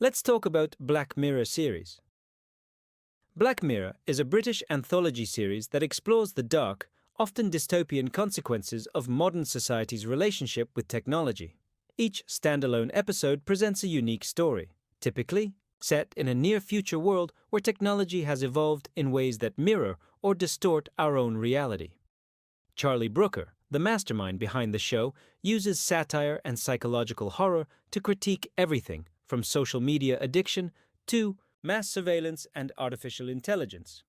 Let's talk about Black Mirror series. Black Mirror is a British anthology series that explores the dark, often dystopian consequences of modern society's relationship with technology. Each standalone episode presents a unique story, typically set in a near-future world where technology has evolved in ways that mirror or distort our own reality. Charlie Brooker, the mastermind behind the show, uses satire and psychological horror to critique everything from social media addiction to mass surveillance and artificial intelligence.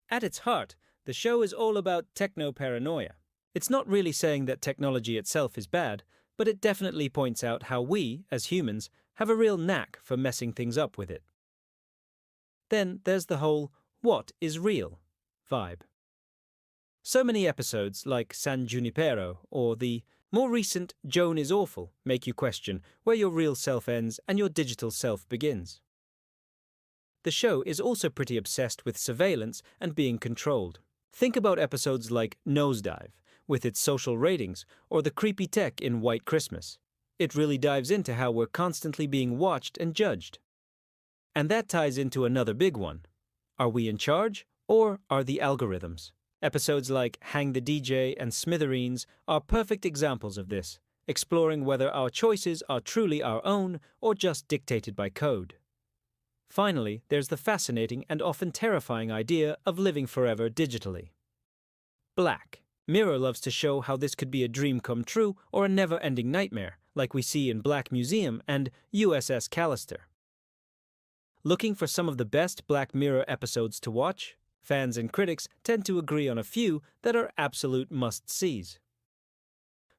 At its heart, the show is all about techno-paranoia. It's not really saying that technology itself is bad, but it definitely points out how we, as humans, have a real knack for messing things up with it. Then there's the whole "what is real" vibe. So many episodes like San Junipero or the more recent Joan is Awful make you question where your real self ends and your digital self begins. The show is also pretty obsessed with surveillance and being controlled. Think about episodes like Nosedive, with its social ratings, or the creepy tech in White Christmas. It really dives into how we're constantly being watched and judged. And that ties into another big one. Are we in charge, or are the algorithms? Episodes like Hang the DJ and Smithereens are perfect examples of this, exploring whether our choices are truly our own or just dictated by code. Finally, there's the fascinating and often terrifying idea of living forever digitally. Black Mirror loves to show how this could be a dream come true or a never-ending nightmare, like we see in Black Museum and USS Callister. Looking for some of the best Black Mirror episodes to watch? Fans and critics tend to agree on a few that are absolute must-sees.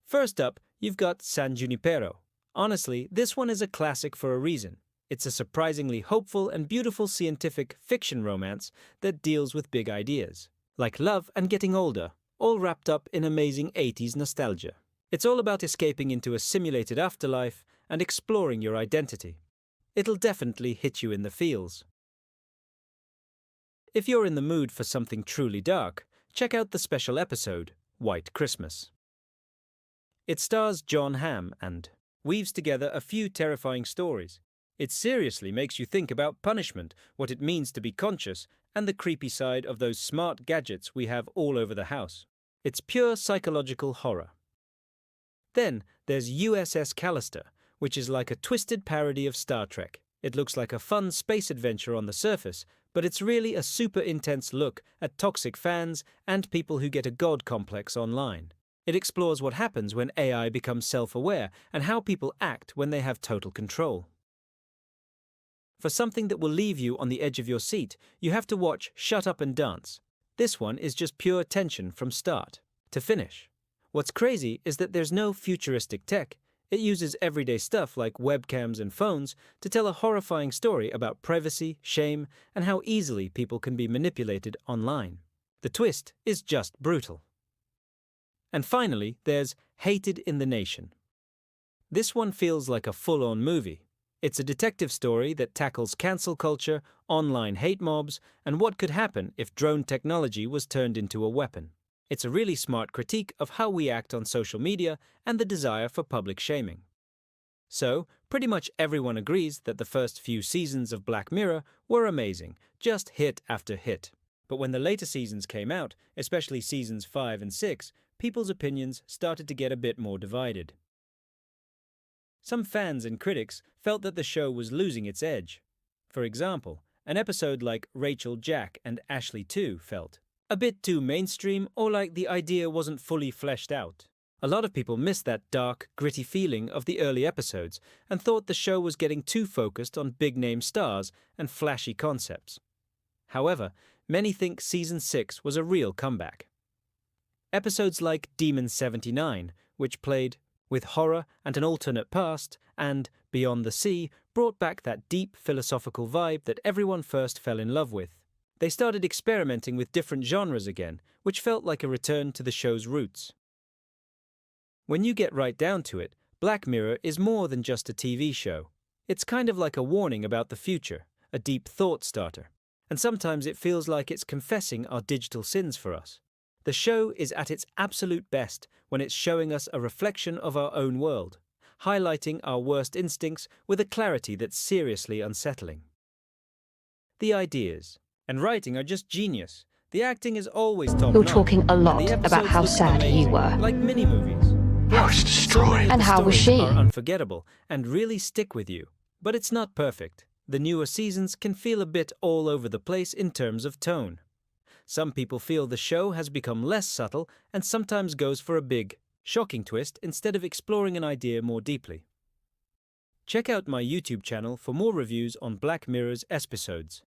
First up, you've got San Junipero. Honestly, this one is a classic for a reason. It's a surprisingly hopeful and beautiful scientific fiction romance that deals with big ideas, like love and getting older, all wrapped up in amazing 80s nostalgia. It's all about escaping into a simulated afterlife and exploring your identity. It'll definitely hit you in the feels. If you're in the mood for something truly dark, check out the special episode, White Christmas. It stars John Hamm and weaves together a few terrifying stories. It seriously makes you think about punishment, what it means to be conscious, and the creepy side of those smart gadgets we have all over the house. It's pure psychological horror. Then there's USS Callister, which is like a twisted parody of Star Trek. It looks like a fun space adventure on the surface, but it's really a super intense look at toxic fans and people who get a god complex online. It explores what happens when AI becomes self-aware and how people act when they have total control. For something that will leave you on the edge of your seat, you have to watch Shut Up and Dance. This one is just pure tension from start to finish. What's crazy is that there's no futuristic tech. It uses everyday stuff like webcams and phones to tell a horrifying story about privacy, shame, and how easily people can be manipulated online. The twist is just brutal. And finally, there's Hated in the Nation. This one feels like a full-on movie. It's a detective story that tackles cancel culture, online hate mobs, and what could happen if drone technology was turned into a weapon. It's a really smart critique of how we act on social media and the desire for public shaming. So, pretty much everyone agrees that the first few seasons of Black Mirror were amazing, just hit after hit. But when the later seasons came out, especially seasons 5 and 6, people's opinions started to get a bit more divided. Some fans and critics felt that the show was losing its edge. For example, an episode like Rachel, Jack, and Ashley 2 felt a bit too mainstream or like the idea wasn't fully fleshed out. A lot of people missed that dark, gritty feeling of the early episodes and thought the show was getting too focused on big-name stars and flashy concepts. However, many think Season 6 was a real comeback. Episodes like Demon 79, which played with horror and an alternate past, and Beyond the Sea brought back that deep philosophical vibe that everyone first fell in love with. They started experimenting with different genres again, which felt like a return to the show's roots. When you get right down to it, Black Mirror is more than just a TV show. It's kind of like a warning about the future, a deep thought starter. And sometimes it feels like it's confessing our digital sins for us. The show is at its absolute best when it's showing us a reflection of our own world, highlighting our worst instincts with a clarity that's seriously unsettling. The ideas and writing are just genius. The acting is always top-notch. You're talking a lot and the about how episodes look sad you amazing, were. like mini-movies. I was destroyed. And how was she? Are unforgettable and really stick with you. But it's not perfect. The newer seasons can feel a bit all over the place in terms of tone. Some people feel the show has become less subtle and sometimes goes for a big, shocking twist instead of exploring an idea more deeply. Check out my YouTube channel for more reviews on Black Mirror's episodes.